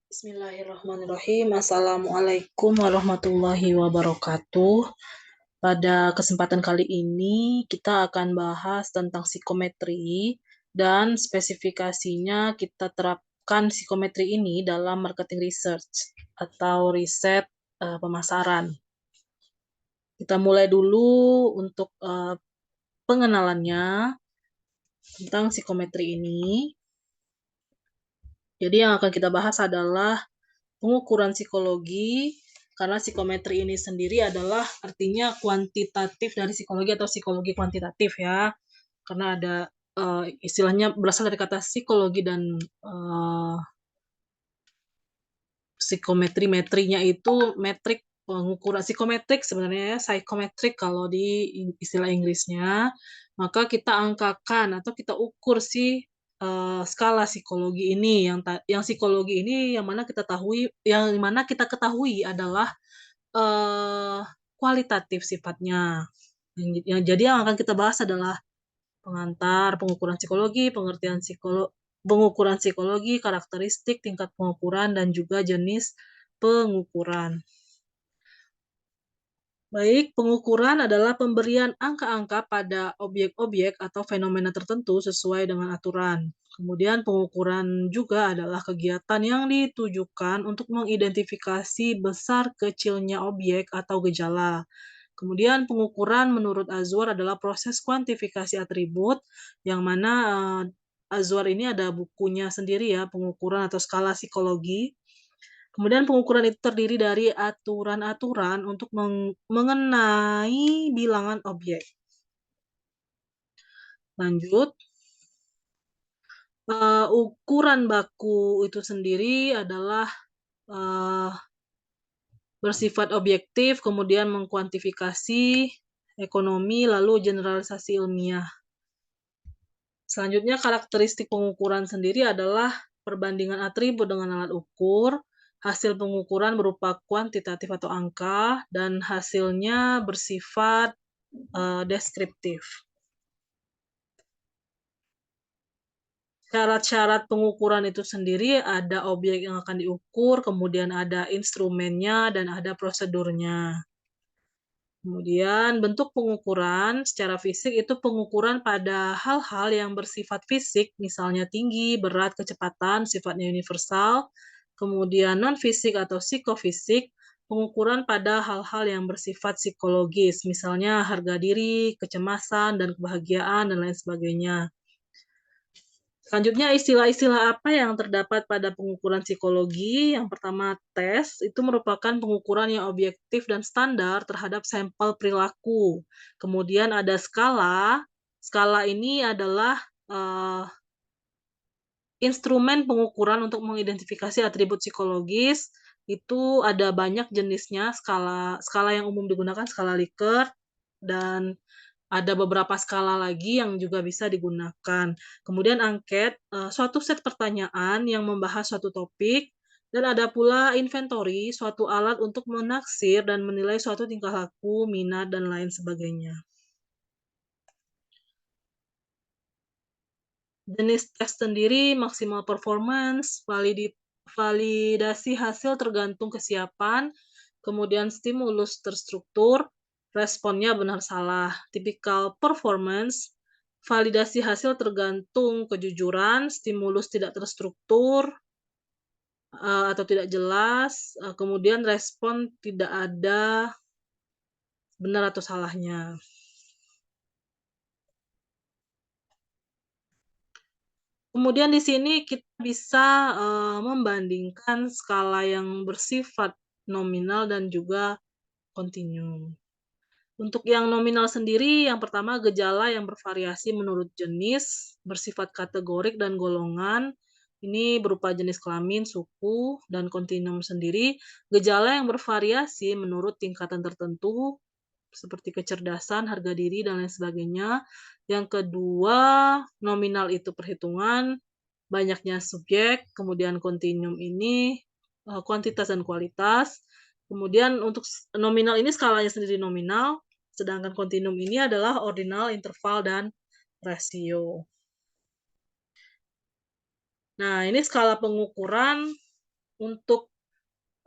Bismillahirrahmanirrahim. Assalamualaikum warahmatullahi wabarakatuh. Pada kesempatan kali ini kita akan bahas tentang psikometri dan spesifikasinya kita terapkan psikometri ini dalam marketing research atau riset pemasaran. Kita mulai dulu untuk pengenalannya tentang psikometri ini. Jadi yang akan kita bahas adalah pengukuran psikologi, karena psikometri ini sendiri adalah artinya kuantitatif dari psikologi atau psikologi kuantitatif ya. Karena ada istilahnya berasal dari kata psikologi dan psikometri, metrinya itu metrik pengukuran psikometrik sebenarnya ya, psychometric kalau di istilah Inggrisnya. Maka kita angkakan atau kita ukur si skala psikologi ini yang psikologi ini yang mana kita ketahui adalah eee, kualitatif sifatnya. Jadi yang akan kita bahas adalah pengantar, pengukuran psikologi, pengukuran psikologi, karakteristik, tingkat pengukuran, dan juga jenis pengukuran. Baik, pengukuran adalah pemberian angka-angka pada objek-objek atau fenomena tertentu sesuai dengan aturan. Kemudian pengukuran juga adalah kegiatan yang ditujukan untuk mengidentifikasi besar kecilnya objek atau gejala. Kemudian pengukuran menurut Azwar adalah proses kuantifikasi atribut, yang mana Azwar ini ada bukunya sendiri ya, pengukuran atau skala psikologi. Kemudian pengukuran itu terdiri dari aturan-aturan untuk mengenai bilangan objek. Lanjut, ukuran baku itu sendiri adalah, eee, bersifat objektif, kemudian mengkuantifikasi ekonomi, lalu generalisasi ilmiah. Selanjutnya karakteristik pengukuran sendiri adalah perbandingan atribut dengan alat ukur, hasil pengukuran berupa kuantitatif atau angka, dan hasilnya bersifat deskriptif. Syarat-syarat pengukuran itu sendiri ada objek yang akan diukur, kemudian ada instrumennya, dan ada prosedurnya. Kemudian bentuk pengukuran secara fisik itu pengukuran pada hal-hal yang bersifat fisik, misalnya tinggi, berat, kecepatan, sifatnya universal. Kemudian non-fisik atau psikofisik, pengukuran pada hal-hal yang bersifat psikologis, misalnya harga diri, kecemasan, dan kebahagiaan, dan lain sebagainya. Selanjutnya istilah-istilah apa yang terdapat pada pengukuran psikologi? Yang pertama, tes itu merupakan pengukuran yang objektif dan standar terhadap sampel perilaku. Kemudian ada skala. Skala ini adalah instrumen pengukuran untuk mengidentifikasi atribut psikologis. Itu ada banyak jenisnya. Skala skala yang umum digunakan skala Likert, dan ada beberapa skala lagi yang juga bisa digunakan. Kemudian angket, suatu set pertanyaan yang membahas suatu topik, dan ada pula inventory, suatu alat untuk menaksir dan menilai suatu tingkah laku, minat, dan lain sebagainya. Jenis tes sendiri maksimal performance, validasi hasil tergantung kesiapan, kemudian stimulus terstruktur, responnya benar salah. Tipikal performance, validasi hasil tergantung kejujuran, stimulus tidak terstruktur, atau tidak jelas, kemudian respon tidak ada benar atau salahnya. Kemudian di sini kita bisa, membandingkan skala yang bersifat nominal dan juga kontinu. Untuk yang nominal sendiri, yang pertama gejala yang bervariasi menurut jenis, bersifat kategorik dan golongan. Ini berupa jenis kelamin, suku, dan kontinum sendiri. Gejala yang bervariasi menurut tingkatan tertentu, seperti kecerdasan, harga diri, dan lain sebagainya. Yang kedua, nominal itu perhitungan, banyaknya subjek, kemudian kontinum ini kuantitas dan kualitas. Kemudian untuk nominal ini skalanya sendiri nominal, sedangkan kontinum ini adalah ordinal, interval, dan rasio. Nah, ini skala pengukuran Untuk,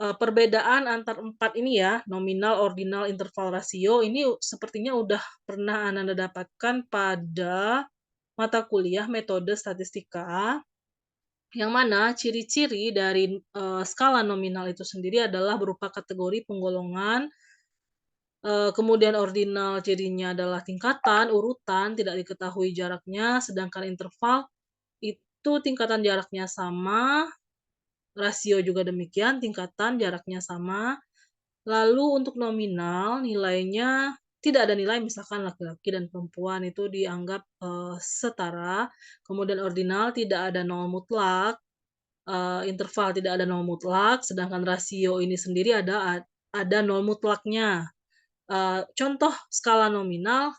perbedaan antar 4 ini ya, nominal, ordinal, interval, rasio, ini sepertinya udah pernah Ananda dapatkan pada mata kuliah metode statistika, yang mana ciri-ciri dari, skala nominal itu sendiri adalah berupa kategori penggolongan, kemudian ordinal cirinya adalah tingkatan, urutan, tidak diketahui jaraknya, sedangkan interval itu tingkatan jaraknya sama, rasio juga demikian, tingkatan jaraknya sama. Lalu untuk nominal nilainya tidak ada nilai, misalkan laki-laki dan perempuan itu dianggap, setara. Kemudian ordinal tidak ada nol mutlak, interval tidak ada nol mutlak, sedangkan rasio ini sendiri ada nol mutlaknya. Contoh skala nominal,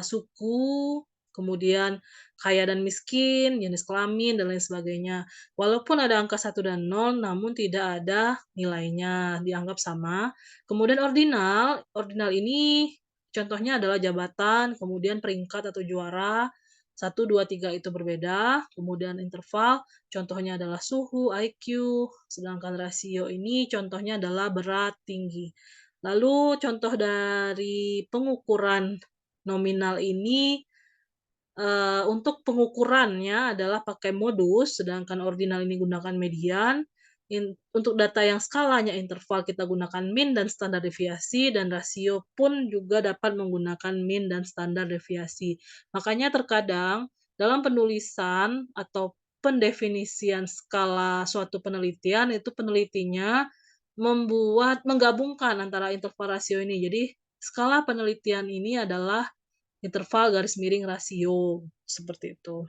suku, kemudian kaya dan miskin, jenis kelamin, dan lain sebagainya. Walaupun ada angka 1 dan 0, namun tidak ada nilainya, dianggap sama. Kemudian ordinal, ordinal ini contohnya adalah jabatan, kemudian peringkat atau juara, 1, 2, 3 itu berbeda. Kemudian interval, contohnya adalah suhu, IQ, sedangkan rasio ini contohnya adalah berat, tinggi. Lalu contoh dari pengukuran nominal ini, untuk pengukurannya adalah pakai modus, sedangkan ordinal ini gunakan median. Untuk data yang skalanya interval kita gunakan min dan standar deviasi, dan rasio pun juga dapat menggunakan min dan standar deviasi. Makanya terkadang dalam penulisan atau pendefinisian skala suatu penelitian, itu penelitinya menggabungkan antara interval rasio ini. Jadi skala penelitian ini adalah interval garis miring rasio, seperti itu.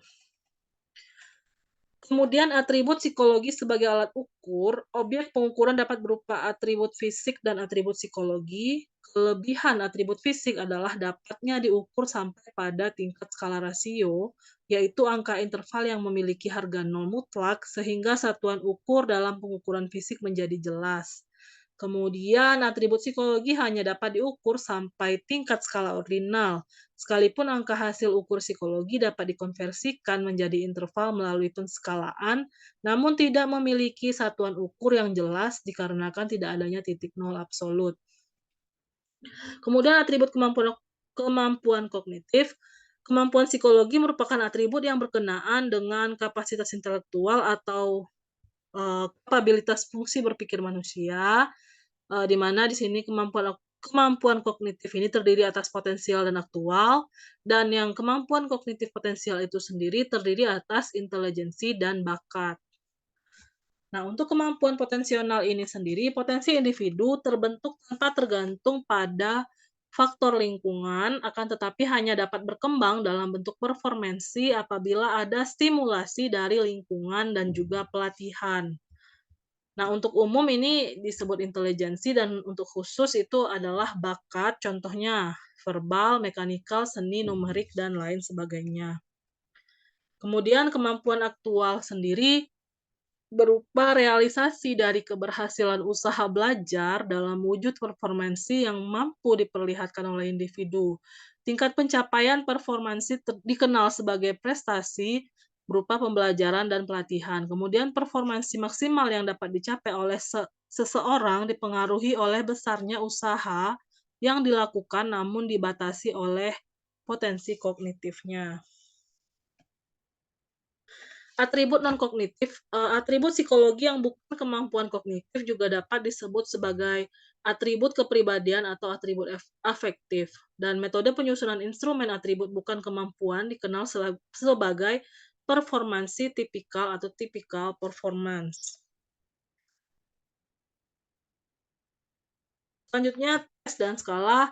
Kemudian atribut psikologi sebagai alat ukur, objek pengukuran dapat berupa atribut fisik dan atribut psikologi. Kelebihan atribut fisik adalah dapatnya diukur sampai pada tingkat skala rasio, yaitu angka interval yang memiliki harga nol mutlak, sehingga satuan ukur dalam pengukuran fisik menjadi jelas. Kemudian atribut psikologi hanya dapat diukur sampai tingkat skala ordinal. Sekalipun angka hasil ukur psikologi dapat dikonversikan menjadi interval melalui penskalaan, namun tidak memiliki satuan ukur yang jelas dikarenakan tidak adanya titik nol absolut. Kemudian atribut kemampuan kemampuan kognitif. Kemampuan psikologi merupakan atribut yang berkenaan dengan kapasitas intelektual atau, kapabilitas fungsi berpikir manusia, di mana di sini kemampuan kognitif ini terdiri atas potensial dan aktual, dan yang kemampuan kognitif potensial itu sendiri terdiri atas intelijensi dan bakat. Nah, untuk kemampuan potensional ini sendiri, potensi individu terbentuk tanpa tergantung pada faktor lingkungan, akan tetapi hanya dapat berkembang dalam bentuk performansi apabila ada stimulasi dari lingkungan dan juga pelatihan. Nah, untuk umum ini disebut intelijensi, dan untuk khusus itu adalah bakat, contohnya verbal, mekanikal, seni, numerik, dan lain sebagainya. Kemudian kemampuan aktual sendiri berupa realisasi dari keberhasilan usaha belajar dalam wujud performansi yang mampu diperlihatkan oleh individu. Tingkat pencapaian performansi dikenal sebagai prestasi berupa pembelajaran dan pelatihan. Kemudian performansi maksimal yang dapat dicapai oleh seseorang dipengaruhi oleh besarnya usaha yang dilakukan namun dibatasi oleh potensi kognitifnya. Atribut non-kognitif, atribut psikologi yang bukan kemampuan kognitif juga dapat disebut sebagai atribut kepribadian atau atribut afektif, dan metode penyusunan instrumen atribut bukan kemampuan dikenal sebagai performansi tipikal atau typical performance. Selanjutnya, tes dan skala.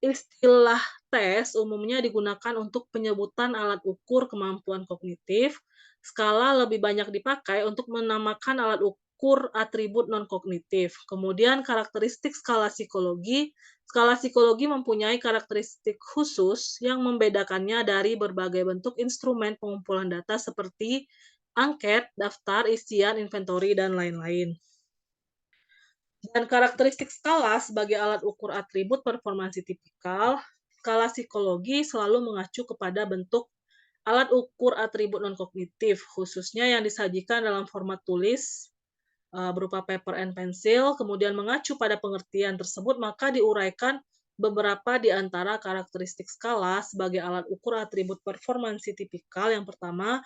Istilah tes umumnya digunakan untuk penyebutan alat ukur kemampuan kognitif. Skala lebih banyak dipakai untuk menamakan alat ukur atribut non-kognitif. Kemudian karakteristik skala psikologi. Skala psikologi mempunyai karakteristik khusus yang membedakannya dari berbagai bentuk instrumen pengumpulan data seperti angket, daftar, isian, inventory, dan lain-lain. Dan karakteristik skala sebagai alat ukur atribut performansi tipikal, skala psikologi selalu mengacu kepada bentuk alat ukur atribut non-kognitif, khususnya yang disajikan dalam format tulis berupa paper and pencil, kemudian mengacu pada pengertian tersebut, maka diuraikan beberapa di antara karakteristik skala sebagai alat ukur atribut performansi tipikal. Yang pertama,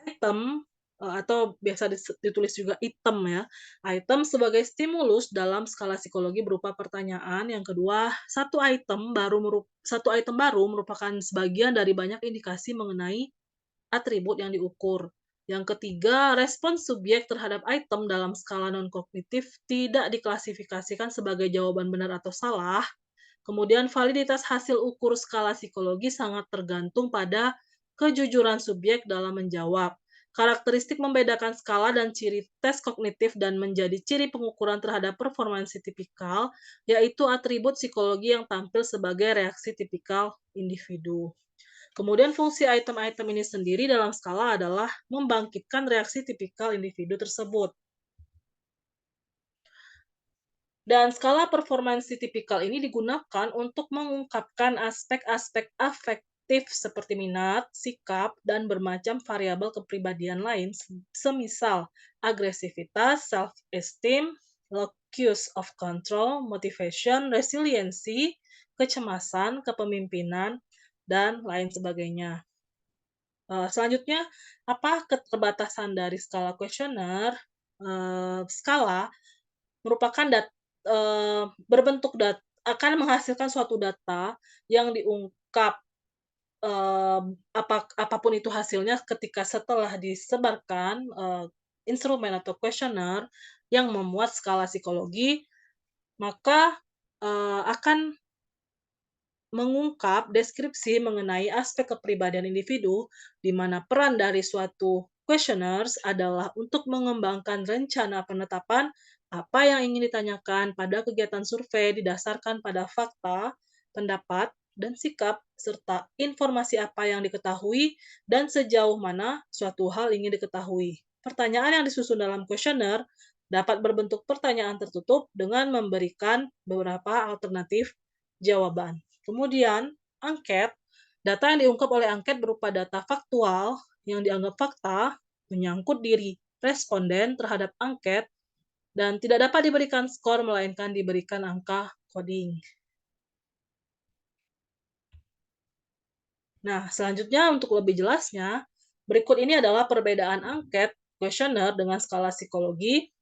item, atau biasa ditulis juga item ya. Item sebagai stimulus dalam skala psikologi berupa pertanyaan. Yang kedua, satu item baru merupakan sebagian dari banyak indikasi mengenai atribut yang diukur. Yang ketiga, respon subjek terhadap item dalam skala non-kognitif tidak diklasifikasikan sebagai jawaban benar atau salah. Kemudian, validitas hasil ukur skala psikologi sangat tergantung pada kejujuran subjek dalam menjawab. Karakteristik membedakan skala dan ciri tes kognitif dan menjadi ciri pengukuran terhadap performansi tipikal, yaitu atribut psikologi yang tampil sebagai reaksi tipikal individu. Kemudian fungsi item-item ini sendiri dalam skala adalah membangkitkan reaksi tipikal individu tersebut. Dan skala performansi tipikal ini digunakan untuk mengungkapkan aspek-aspek afektif seperti minat, sikap, dan bermacam variabel kepribadian lain, semisal agresivitas, self-esteem, locus of control, motivation, resiliency, kecemasan, kepemimpinan, dan lain sebagainya. Selanjutnya, apa keterbatasan dari skala kuesioner? Skala merupakan berbentuk akan menghasilkan suatu data yang diungkap, apapun itu hasilnya ketika setelah disebarkan, instrumen atau kuesioner yang memuat skala psikologi, maka, akan mengungkap deskripsi mengenai aspek kepribadian individu, di mana peran dari suatu questioners adalah untuk mengembangkan rencana penetapan apa yang ingin ditanyakan pada kegiatan survei didasarkan pada fakta, pendapat, dan sikap, serta informasi apa yang diketahui dan sejauh mana suatu hal ingin diketahui. Pertanyaan yang disusun dalam kuesioner dapat berbentuk pertanyaan tertutup dengan memberikan beberapa alternatif jawaban. Kemudian, angket, data yang diungkap oleh angket berupa data faktual yang dianggap fakta, menyangkut diri responden terhadap angket, dan tidak dapat diberikan skor melainkan diberikan angka coding. Nah, selanjutnya untuk lebih jelasnya, berikut ini adalah perbedaan angket kuesioner dengan skala psikologi.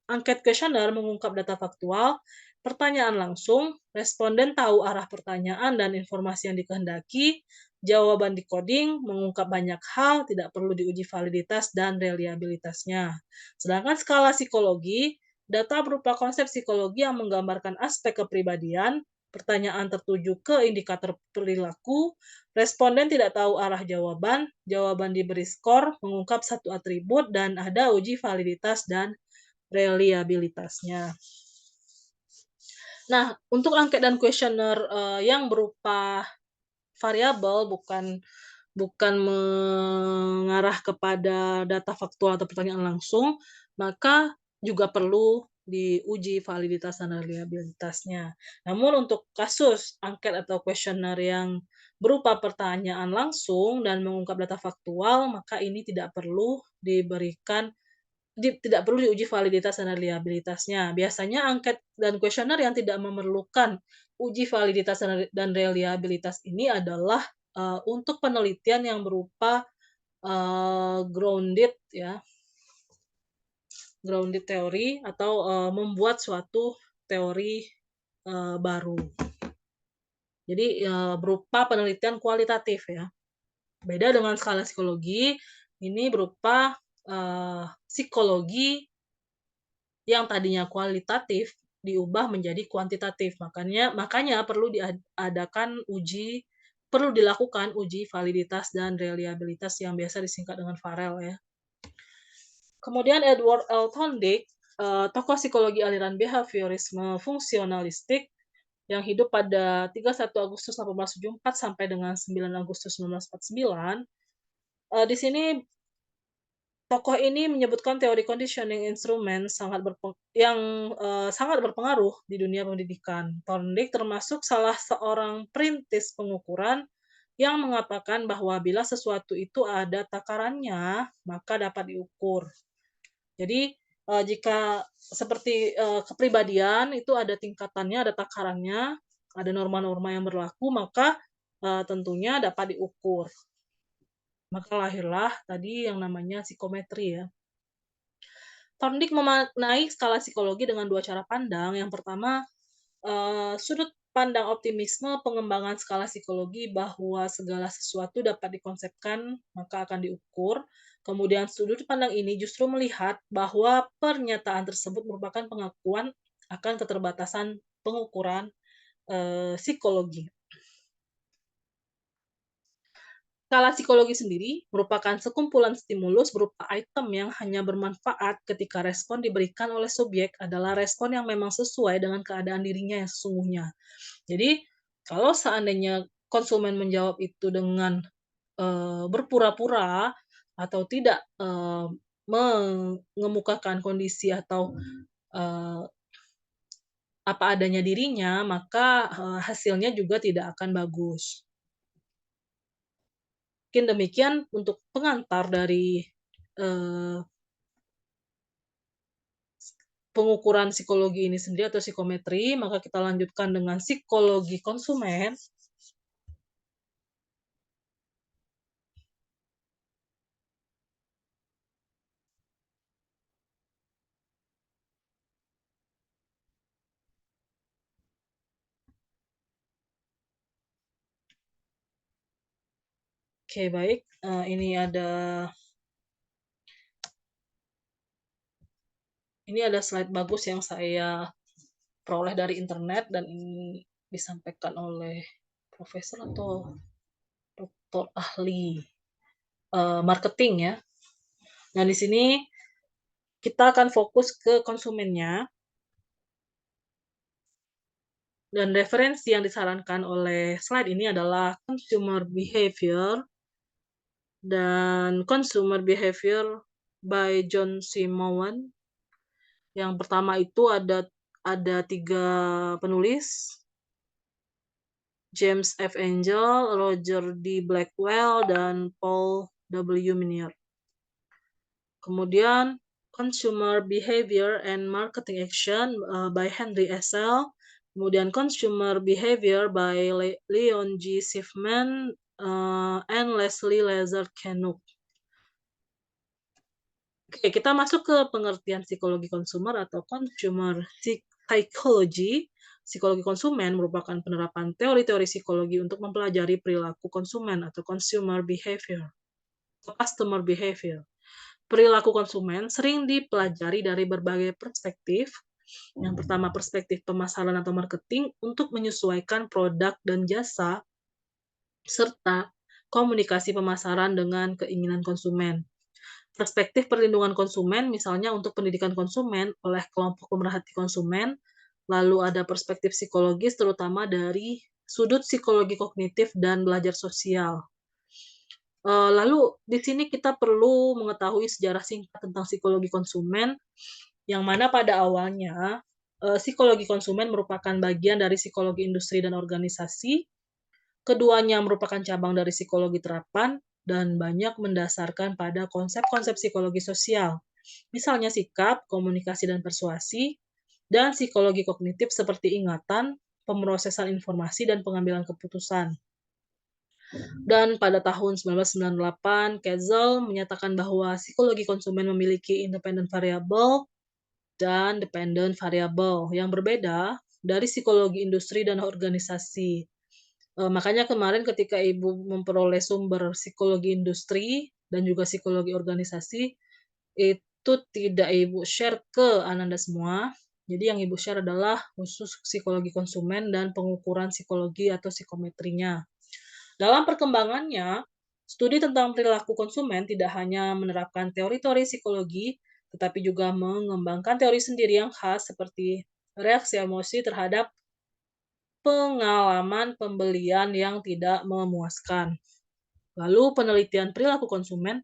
Angket kuesioner mengungkap data faktual, pertanyaan langsung, responden tahu arah pertanyaan dan informasi yang dikehendaki, jawaban decoding, mengungkap banyak hal, tidak perlu diuji validitas dan reliabilitasnya. Sedangkan skala psikologi, data berupa konsep psikologi yang menggambarkan aspek kepribadian, pertanyaan tertuju ke indikator perilaku, responden tidak tahu arah jawaban, jawaban diberi skor, mengungkap satu atribut, dan ada uji validitas dan reliabilitasnya. Nah, untuk angket dan kuesioner yang berupa variabel bukan mengarah kepada data faktual atau pertanyaan langsung, maka juga perlu diuji validitas dan reliabilitasnya. Namun untuk kasus angket atau kuesioner yang berupa pertanyaan langsung dan mengungkap data faktual, maka ini tidak perlu diuji validitas dan reliabilitasnya. Biasanya angket dan kuesioner yang tidak memerlukan uji validitas dan reliabilitas ini adalah, untuk penelitian yang berupa, grounded ya, grounded teori atau, membuat suatu teori, baru. Jadi, berupa penelitian kualitatif ya. Beda dengan skala psikologi, ini berupa, psikologi yang tadinya kualitatif diubah menjadi kuantitatif. Makanya perlu dilakukan uji validitas dan reliabilitas yang biasa disingkat dengan VAREL ya. Kemudian Edward L. Thorndike, tokoh psikologi aliran behaviorisme fungsionalistik yang hidup pada 31 Agustus 1874 sampai dengan 9 Agustus 1949. Di sini tokoh ini menyebutkan teori conditioning instrument sangat berpengaruh di dunia pendidikan. Thorndike termasuk salah seorang perintis pengukuran yang mengatakan bahwa bila sesuatu itu ada takarannya, maka dapat diukur. Jadi, jika seperti, kepribadian itu ada tingkatannya, ada takarannya, ada norma-norma yang berlaku, maka, tentunya dapat diukur. Maka lahirlah tadi yang namanya psikometri ya. Thorndike memaknai skala psikologi dengan 2 cara pandang. Yang pertama, sudut pandang optimisme pengembangan skala psikologi bahwa segala sesuatu dapat dikonsepkan, maka akan diukur. Kemudian sudut pandang ini justru melihat bahwa pernyataan tersebut merupakan pengakuan akan keterbatasan pengukuran, psikologi. Skala psikologi sendiri merupakan sekumpulan stimulus berupa item yang hanya bermanfaat ketika respon diberikan oleh subjek adalah respon yang memang sesuai dengan keadaan dirinya yang sesungguhnya. Jadi, kalau seandainya konsumen menjawab itu dengan, berpura-pura atau tidak, mengemukakan kondisi atau, eee, apa adanya dirinya, maka, hasilnya juga tidak akan bagus. Mungkin demikian untuk pengantar dari, eee, pengukuran psikologi ini sendiri atau psikometri, maka kita lanjutkan dengan psikologi konsumen. Oke baik, ini ada slide bagus yang saya peroleh dari internet dan ini disampaikan oleh profesor atau doktor ahli, marketing ya. Nah di sini kita akan fokus ke konsumennya dan referensi yang disarankan oleh slide ini adalah Consumer Behavior dan Consumer Behavior by John Simon. Yang pertama itu ada 3 penulis, James F. Angel, Roger D. Blackwell, dan Paul W. Minier. Kemudian Consumer Behavior and Marketing Action, by Henry Essel. Kemudian Consumer Behavior by Leon G. Schiffman, and Leslie Lazar Canuck. Oke, kita masuk ke pengertian psikologi konsumer atau consumer psychology. Psikologi konsumen merupakan penerapan teori-teori psikologi untuk mempelajari perilaku konsumen atau consumer behavior atau customer behavior. Perilaku konsumen sering dipelajari dari berbagai perspektif. Yang pertama, perspektif pemasaran atau marketing untuk menyesuaikan produk dan jasa serta komunikasi pemasaran dengan keinginan konsumen. Perspektif perlindungan konsumen, misalnya untuk pendidikan konsumen oleh kelompok pemerhati konsumen, lalu ada perspektif psikologis terutama dari sudut psikologi kognitif dan belajar sosial. Lalu di sini kita perlu mengetahui sejarah singkat tentang psikologi konsumen, yang mana pada awalnya, psikologi konsumen merupakan bagian dari psikologi industri dan organisasi. Keduanya merupakan cabang dari psikologi terapan dan banyak mendasarkan pada konsep-konsep psikologi sosial, misalnya sikap, komunikasi dan persuasi, dan psikologi kognitif seperti ingatan, pemrosesan informasi, dan pengambilan keputusan. Dan pada tahun 1998, Ketzel menyatakan bahwa psikologi konsumen memiliki independent variable dan dependent variable yang berbeda dari psikologi industri dan organisasi. Makanya kemarin ketika Ibu memperoleh sumber psikologi industri dan juga psikologi organisasi, itu tidak Ibu share ke Ananda semua. Jadi yang Ibu share adalah khusus psikologi konsumen dan pengukuran psikologi atau psikometrinya. Dalam perkembangannya, studi tentang perilaku konsumen tidak hanya menerapkan teori-teori psikologi, tetapi juga mengembangkan teori sendiri yang khas seperti reaksi emosi terhadap pengalaman pembelian yang tidak memuaskan. Lalu penelitian perilaku konsumen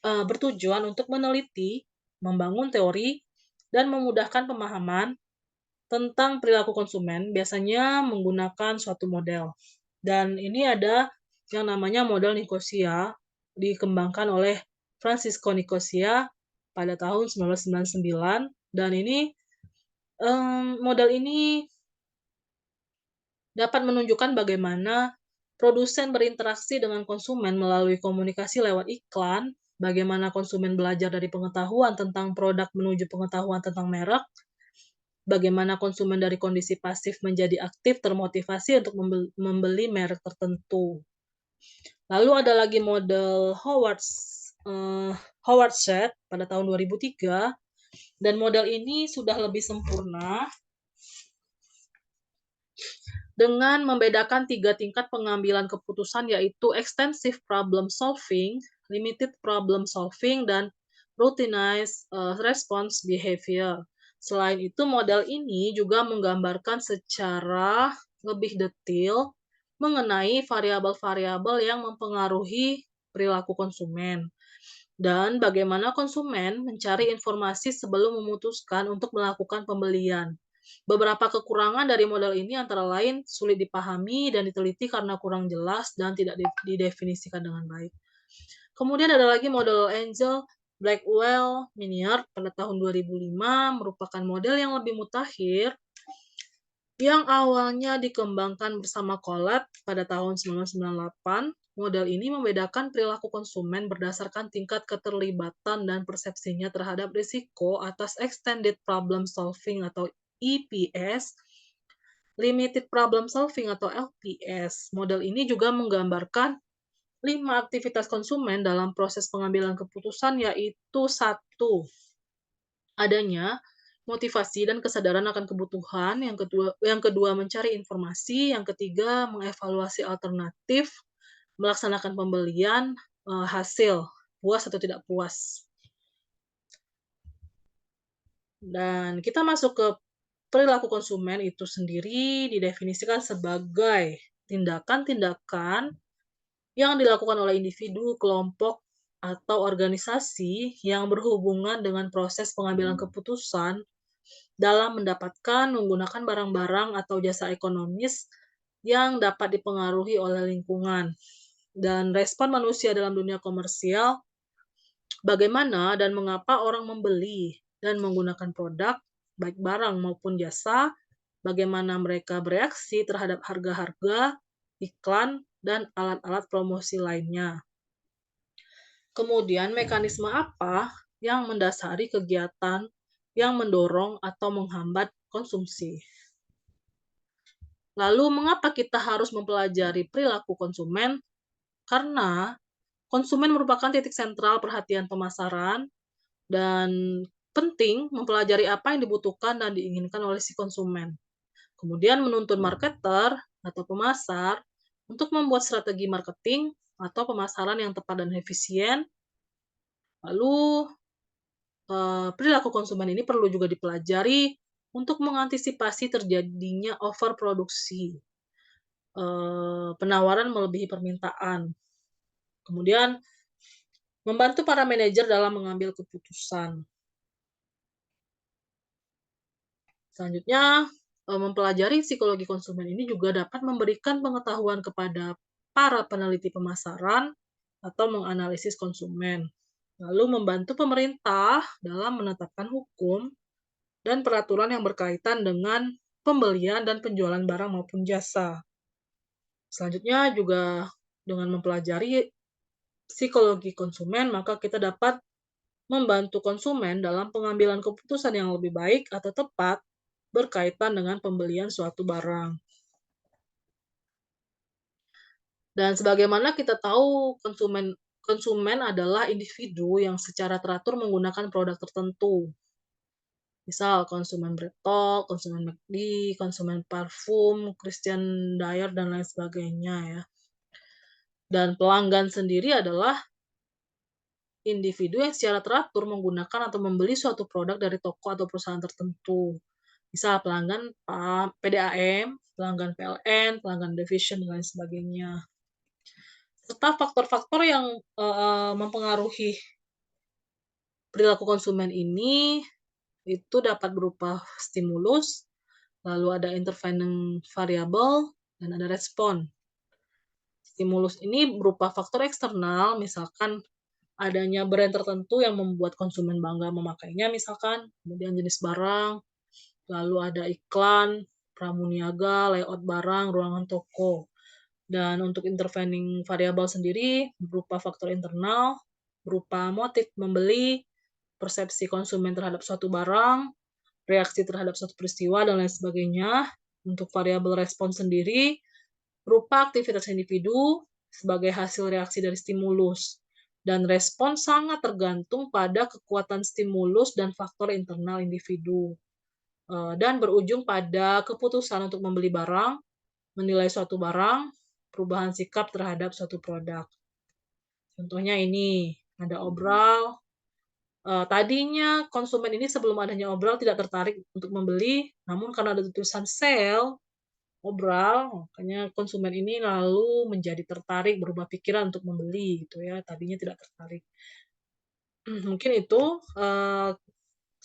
bertujuan untuk meneliti, membangun teori, dan memudahkan pemahaman tentang perilaku konsumen, biasanya menggunakan suatu model. Dan ini ada yang namanya model Nicosia, dikembangkan oleh Francisco Nicosia pada tahun 1999, dan ini, model ini dapat menunjukkan bagaimana produsen berinteraksi dengan konsumen melalui komunikasi lewat iklan, bagaimana konsumen belajar dari pengetahuan tentang produk menuju pengetahuan tentang merek, bagaimana konsumen dari kondisi pasif menjadi aktif termotivasi untuk membeli merek tertentu. Lalu ada lagi model Howard Shedd pada tahun 2003, dan model ini sudah lebih sempurna dengan membedakan 3 tingkat pengambilan keputusan, yaitu extensive problem solving, limited problem solving, dan routinized response behavior. Selain itu, model ini juga menggambarkan secara lebih detail mengenai variabel-variabel yang mempengaruhi perilaku konsumen, dan bagaimana konsumen mencari informasi sebelum memutuskan untuk melakukan pembelian. Beberapa kekurangan dari model ini antara lain sulit dipahami dan diteliti karena kurang jelas dan tidak didefinisikan dengan baik. Kemudian ada lagi model Angel Blackwell Miniard pada tahun 2005, merupakan model yang lebih mutakhir yang awalnya dikembangkan bersama Colette pada tahun 1998. Model ini membedakan perilaku konsumen berdasarkan tingkat keterlibatan dan persepsinya terhadap risiko atas extended problem solving atau EPS, limited problem solving atau LPS. Model ini juga menggambarkan 5 aktivitas konsumen dalam proses pengambilan keputusan, yaitu 1, adanya motivasi dan kesadaran akan kebutuhan, yang kedua mencari informasi, yang ketiga mengevaluasi alternatif, melaksanakan pembelian, hasil, puas atau tidak puas. Dan kita masuk ke perilaku konsumen itu sendiri didefinisikan sebagai tindakan-tindakan yang dilakukan oleh individu, kelompok, atau organisasi yang berhubungan dengan proses pengambilan keputusan dalam mendapatkan, menggunakan barang-barang atau jasa ekonomis yang dapat dipengaruhi oleh lingkungan. Dan respon manusia dalam dunia komersial, bagaimana dan mengapa orang membeli dan menggunakan produk, baik barang maupun jasa, bagaimana mereka bereaksi terhadap harga-harga, iklan, dan alat-alat promosi lainnya. Kemudian mekanisme apa yang mendasari kegiatan yang mendorong atau menghambat konsumsi. Lalu mengapa kita harus mempelajari perilaku konsumen? Karena konsumen merupakan titik sentral perhatian pemasaran, dan penting mempelajari apa yang dibutuhkan dan diinginkan oleh si konsumen. Kemudian menuntun marketer atau pemasar untuk membuat strategi marketing atau pemasaran yang tepat dan efisien. Lalu perilaku konsumen ini perlu juga dipelajari untuk mengantisipasi terjadinya overproduksi, penawaran melebihi permintaan. Kemudian membantu para manajer dalam mengambil keputusan. Selanjutnya, mempelajari psikologi konsumen ini juga dapat memberikan pengetahuan kepada para peneliti pemasaran atau menganalisis konsumen. Lalu membantu pemerintah dalam menetapkan hukum dan peraturan yang berkaitan dengan pembelian dan penjualan barang maupun jasa. Selanjutnya juga dengan mempelajari psikologi konsumen, maka kita dapat membantu konsumen dalam pengambilan keputusan yang lebih baik atau tepat berkaitan dengan pembelian suatu barang. Dan sebagaimana kita tahu, konsumen adalah individu yang secara teratur menggunakan produk tertentu. Misal konsumen BreadTalk, konsumen McD, konsumen parfum, Christian Dior, dan lain sebagainya ya. Dan pelanggan sendiri adalah individu yang secara teratur menggunakan atau membeli suatu produk dari toko atau perusahaan tertentu. Misal pelanggan PDAM, pelanggan PLN, pelanggan Division, dan lain sebagainya. Serta faktor-faktor yang mempengaruhi perilaku konsumen ini itu dapat berupa stimulus, lalu ada intervening variable, dan ada respon. Stimulus ini berupa faktor eksternal, misalkan adanya brand tertentu yang membuat konsumen bangga memakainya misalkan, kemudian jenis barang, lalu ada iklan, pramuniaga, layout barang, ruangan toko. Dan untuk intervening variabel sendiri berupa faktor internal, berupa motif membeli, persepsi konsumen terhadap suatu barang, reaksi terhadap suatu peristiwa, dan lain sebagainya. Untuk variabel respon sendiri berupa aktivitas individu sebagai hasil reaksi dari stimulus. Dan respon sangat tergantung pada kekuatan stimulus dan faktor internal individu. Dan berujung pada keputusan untuk membeli barang, menilai suatu barang, perubahan sikap terhadap suatu produk. Contohnya ini, ada obral, tadinya konsumen ini sebelum adanya obral tidak tertarik untuk membeli, namun karena ada tulisan sale, obral, makanya konsumen ini lalu menjadi tertarik, berubah pikiran untuk membeli gitu ya, tadinya tidak tertarik. Mungkin itu,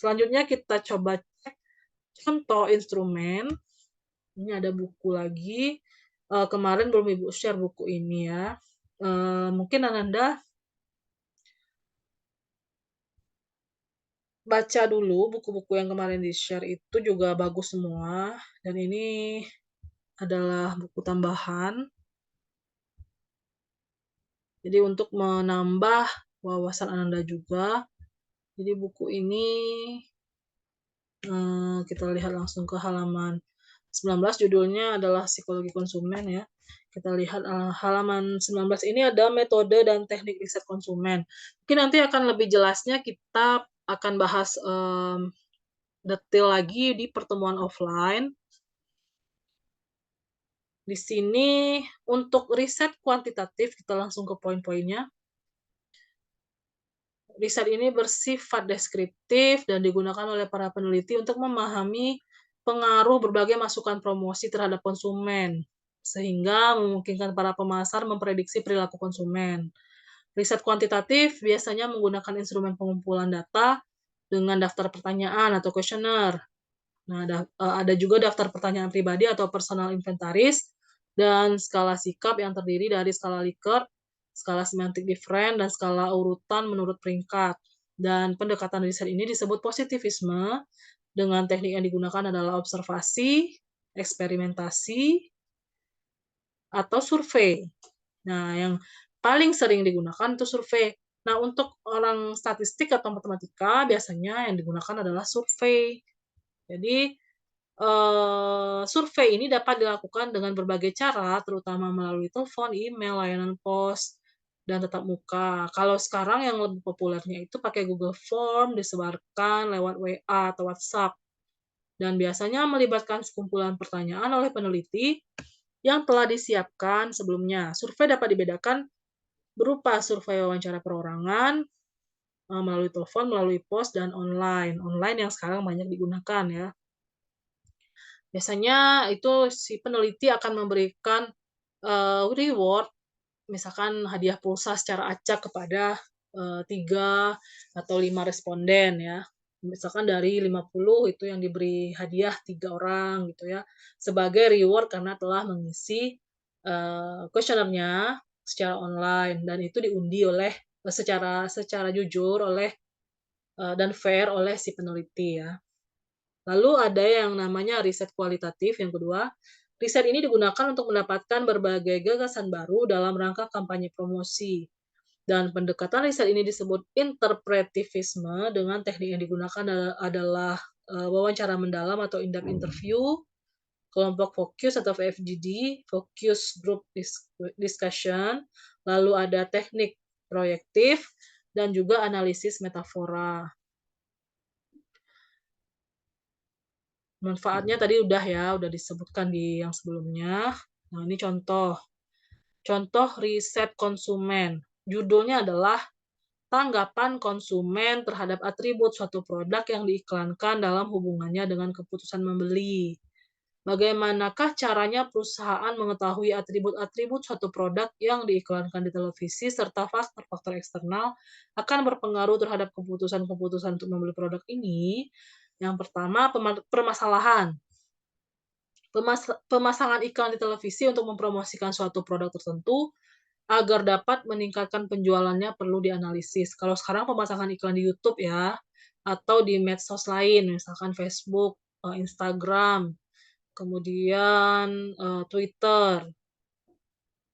selanjutnya kita coba cek contoh instrumen. Ini ada buku lagi, kemarin belum Ibu share buku ini ya, mungkin Ananda baca dulu buku-buku yang kemarin di-share itu juga bagus semua, dan ini adalah buku tambahan. Jadi untuk menambah wawasan Ananda juga, jadi buku ini, kita lihat langsung ke halaman 19, judulnya adalah Psikologi Konsumen ya. Kita lihat, halaman 19 ini ada metode dan teknik riset konsumen. Mungkin nanti akan lebih jelasnya kita akan bahas, detail lagi di pertemuan offline. Di sini untuk riset kuantitatif, kita langsung ke poin-poinnya. Riset ini bersifat deskriptif dan digunakan oleh para peneliti untuk memahami pengaruh berbagai masukan promosi terhadap konsumen, sehingga memungkinkan para pemasar memprediksi perilaku konsumen. Riset kuantitatif biasanya menggunakan instrumen pengumpulan data dengan daftar pertanyaan atau kuesioner. Nah, ada juga daftar pertanyaan pribadi atau personal inventaris, dan skala sikap yang terdiri dari skala Likert, skala semantic difference, dan skala urutan menurut peringkat. Dan pendekatan riset ini disebut positivisme, dengan teknik yang digunakan adalah observasi, eksperimentasi, atau survei. Nah, yang paling sering digunakan itu survei. Nah, untuk orang statistik atau matematika biasanya yang digunakan adalah survei. Jadi, survei ini dapat dilakukan dengan berbagai cara, terutama melalui telepon, email, layanan pos, dan tatap muka. Kalau sekarang yang lebih populernya itu pakai Google Form, disebarkan lewat WA atau WhatsApp, dan biasanya melibatkan sekumpulan pertanyaan oleh peneliti yang telah disiapkan sebelumnya. Survei dapat dibedakan berupa survei wawancara perorangan, melalui telepon, melalui pos, dan online. Online yang sekarang banyak digunakan ya. Biasanya itu si peneliti akan memberikan, reward, misalkan hadiah pulsa secara acak kepada, 3 atau 5 responden ya. Misalkan dari 50 itu yang diberi hadiah 3 orang gitu ya, sebagai reward karena telah mengisi, kuesionernya secara online, dan itu diundi oleh secara secara jujur oleh, dan fair oleh si peneliti ya. Lalu ada yang namanya riset kualitatif yang kedua. Riset ini digunakan untuk mendapatkan berbagai gagasan baru dalam rangka kampanye promosi. Dan pendekatan riset ini disebut interpretivisme, dengan teknik yang digunakan adalah wawancara mendalam atau in-depth interview, kelompok fokus atau VFGD, focus group discussion, lalu ada teknik proyektif, dan juga analisis metafora. Manfaatnya tadi udah ya, udah disebutkan di yang sebelumnya. Nah, ini contoh. Contoh riset konsumen. Judulnya adalah tanggapan konsumen terhadap atribut suatu produk yang diiklankan dalam hubungannya dengan keputusan membeli. Bagaimanakah caranya perusahaan mengetahui atribut-atribut suatu produk yang diiklankan di televisi serta faktor-faktor eksternal akan berpengaruh terhadap keputusan-keputusan untuk membeli produk ini? Yang pertama, permasalahan. Pemasangan iklan di televisi untuk mempromosikan suatu produk tertentu agar dapat meningkatkan penjualannya perlu dianalisis. Kalau sekarang pemasangan iklan di YouTube ya, atau di medsos lain, misalkan Facebook, Instagram, kemudian, Twitter,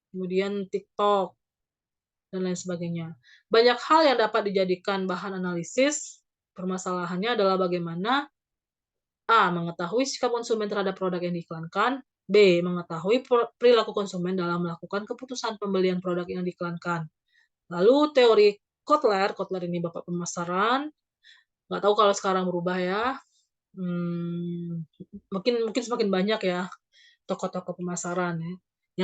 kemudian TikTok, dan lain sebagainya. Banyak hal yang dapat dijadikan bahan analisis, permasalahannya adalah bagaimana A. Mengetahui sikap konsumen terhadap produk yang diiklankan. B. Mengetahui perilaku konsumen dalam melakukan keputusan pembelian produk yang diiklankan. Lalu teori Kotler, Kotler ini bapak pemasaran, nggak tahu kalau sekarang berubah ya, mungkin mungkin semakin banyak ya tokoh-tokoh pemasaran ya,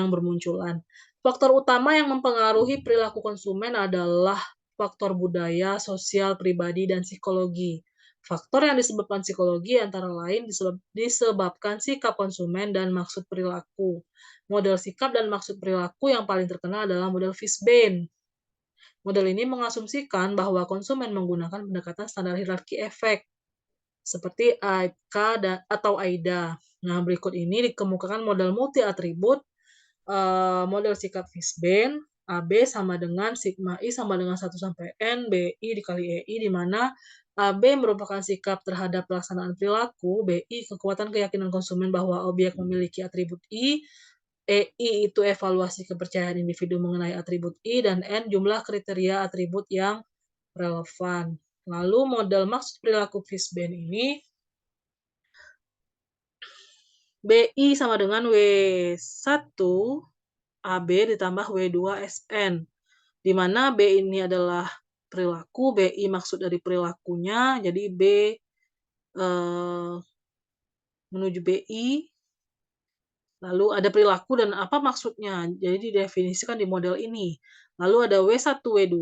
yang bermunculan. Faktor utama yang mempengaruhi perilaku konsumen adalah faktor budaya, sosial, pribadi, dan psikologi. Faktor yang disebabkan psikologi antara lain disebabkan sikap konsumen dan maksud perilaku. Model sikap dan maksud perilaku yang paling terkenal adalah model Fishbane. Model ini mengasumsikan bahwa konsumen menggunakan pendekatan standar hierarki efek, seperti AIDA atau AIDA. Nah, berikut ini dikemukakan model multi atribut, model sikap Fishbane, AB sama dengan sigma I sama dengan 1 sampai N, BI dikali EI, di mana AB merupakan sikap terhadap pelaksanaan perilaku, BI kekuatan keyakinan konsumen bahwa objek memiliki atribut I, EI itu evaluasi kepercayaan individu mengenai atribut I, dan N jumlah kriteria atribut yang relevan. Lalu model maksud perilaku Fishbane ini BI sama dengan W1 AB ditambah W2 SN, di mana B ini adalah perilaku, BI maksud dari perilakunya, jadi B menuju BI, lalu ada perilaku dan apa maksudnya, jadi didefinisikan di model ini. Lalu ada W1, W2,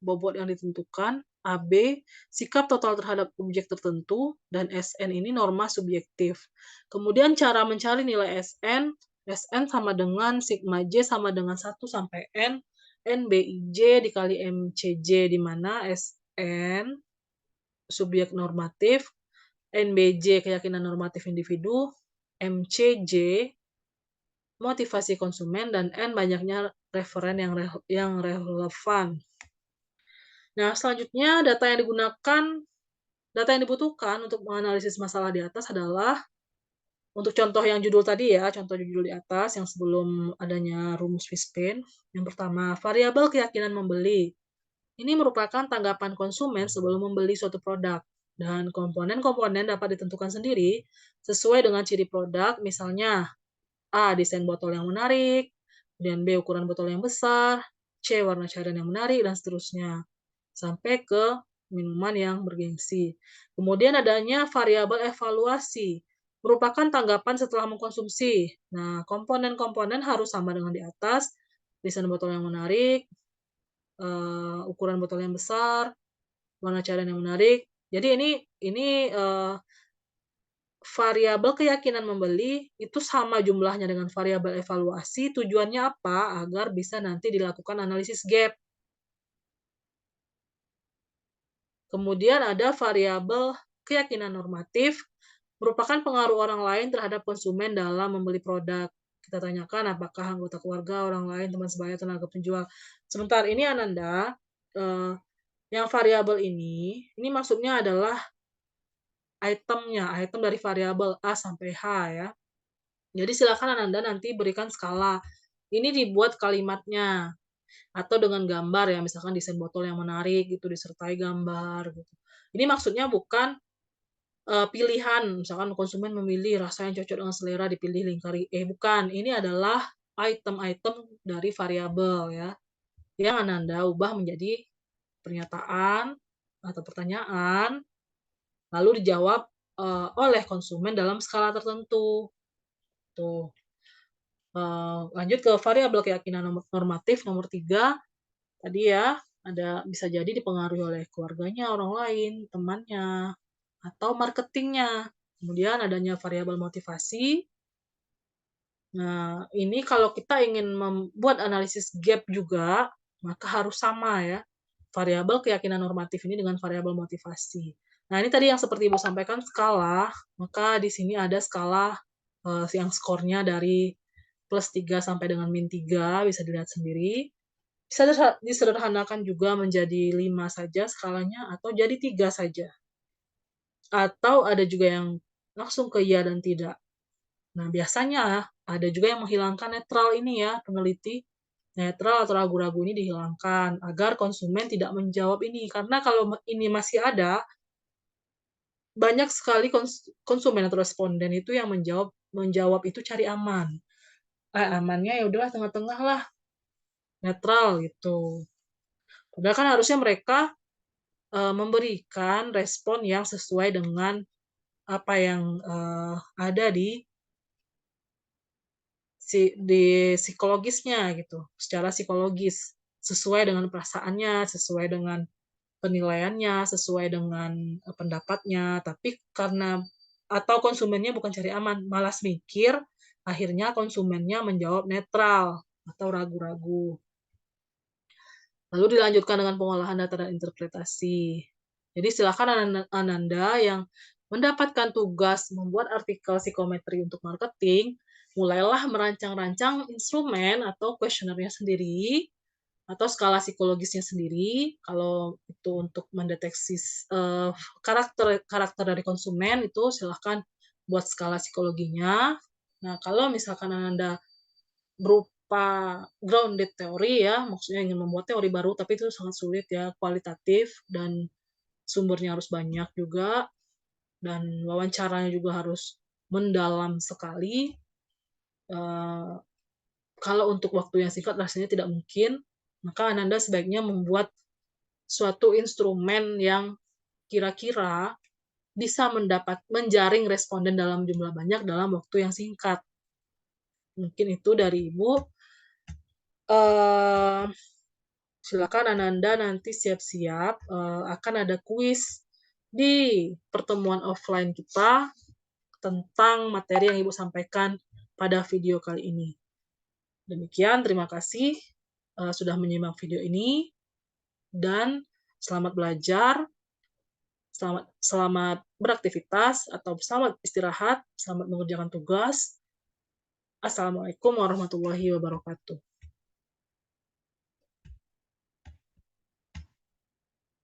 bobot yang ditentukan, AB, sikap total terhadap objek tertentu, dan SN ini norma subjektif. Kemudian cara mencari nilai SN, SN sama dengan sigma J sama dengan 1 sampai N, NBIJ dikali MCJ, di mana SN subjek normatif, NBJ keyakinan normatif individu, MCJ motivasi konsumen, dan N banyaknya referen yang relevan. Nah, selanjutnya data yang dibutuhkan untuk menganalisis masalah di atas adalah untuk contoh yang judul tadi ya, contoh judul di atas yang sebelum adanya rumus Fishbane. Yang pertama, variabel keyakinan membeli. Ini merupakan tanggapan konsumen sebelum membeli suatu produk, dan komponen-komponen dapat ditentukan sendiri sesuai dengan ciri produk, misalnya A. Desain botol yang menarik, kemudian B. Ukuran botol yang besar, C. Warna cairan yang menarik, dan seterusnya, sampai ke minuman yang bergengsi. Kemudian adanya variabel evaluasi, merupakan tanggapan setelah mengkonsumsi. Nah, komponen-komponen harus sama dengan di atas, desain botol yang menarik, ukuran botol yang besar, warna cairan yang menarik. Jadi ini variabel keyakinan membeli itu sama jumlahnya dengan variabel evaluasi, tujuannya apa? Agar bisa nanti dilakukan analisis gap. Kemudian ada variabel keyakinan normatif, merupakan pengaruh orang lain terhadap konsumen dalam membeli produk. Kita tanyakan apakah anggota keluarga, orang lain, teman sebaya, tenaga penjual. Sebentar, ini Ananda, yang variabel ini maksudnya adalah itemnya, item dari variabel A sampai H ya. Jadi silakan Ananda nanti berikan skala. Ini dibuat kalimatnya atau dengan gambar ya, misalkan desain botol yang menarik gitu disertai gambar gitu. Ini maksudnya bukan pilihan, misalkan konsumen memilih rasa yang cocok dengan selera dipilih lingkari E, bukan. Ini adalah item-item dari variabel ya, yang Ananda ubah menjadi pernyataan atau pertanyaan, lalu dijawab oleh konsumen dalam skala tertentu. Tuh. Lanjut ke variabel keyakinan normatif nomor 3, tadi ya, ada bisa jadi dipengaruhi oleh keluarganya, orang lain, temannya, atau marketingnya. Kemudian adanya variabel motivasi. Nah, ini kalau kita ingin membuat analisis gap juga, maka harus sama ya, variabel keyakinan normatif ini dengan variabel motivasi. Nah, ini tadi yang seperti Ibu sampaikan skala, maka di sini ada skala yang skornya dari +3 sampai dengan -3, bisa dilihat sendiri. Bisa disederhanakan juga menjadi 5 saja skalanya atau jadi 3 saja, atau ada juga yang langsung ke iya dan tidak. Nah, biasanya ada juga yang menghilangkan netral ini ya, peneliti. Netral atau ragu-ragu ini dihilangkan agar konsumen tidak menjawab ini, karena kalau ini masih ada, banyak sekali konsumen atau responden itu yang menjawab menjawab itu cari aman. Amannya ya udahlah tengah-tengah lah, netral gitu. Padahal kan harusnya mereka, memberikan respon yang sesuai dengan apa yang, ada di psikologisnya gitu, secara psikologis, sesuai dengan perasaannya, sesuai dengan penilaiannya, sesuai dengan, pendapatnya. Tapi karena atau konsumennya bukan cari aman, malas mikir, akhirnya konsumennya menjawab netral atau ragu-ragu. Lalu dilanjutkan dengan pengolahan data dan interpretasi. Jadi silakan Ananda yang mendapatkan tugas membuat artikel psikometri untuk marketing, mulailah merancang-rancang instrumen atau kuesionernya sendiri, atau skala psikologisnya sendiri. Kalau itu untuk mendeteksi karakter karakter dari konsumen, itu silahkan buat skala psikologinya. Nah, kalau misalkan Ananda berupa grounded teori ya, maksudnya ingin membuat teori baru, tapi itu sangat sulit ya, kualitatif dan sumbernya harus banyak juga, dan wawancaranya juga harus mendalam sekali. Eee, Kalau untuk waktu yang singkat rasanya tidak mungkin, maka Ananda sebaiknya membuat suatu instrumen yang kira-kira bisa menjaring responden dalam jumlah banyak dalam waktu yang singkat. Mungkin itu dari Ibu. Eee Silakan Ananda nanti siap-siap, akan ada kuis di pertemuan offline kita tentang materi yang Ibu sampaikan pada video kali ini. Demikian, terima kasih, sudah menyimak video ini, dan selamat belajar, selamat selamat beraktivitas atau selamat istirahat, selamat mengerjakan tugas. Assalamualaikum warahmatullahi wabarakatuh.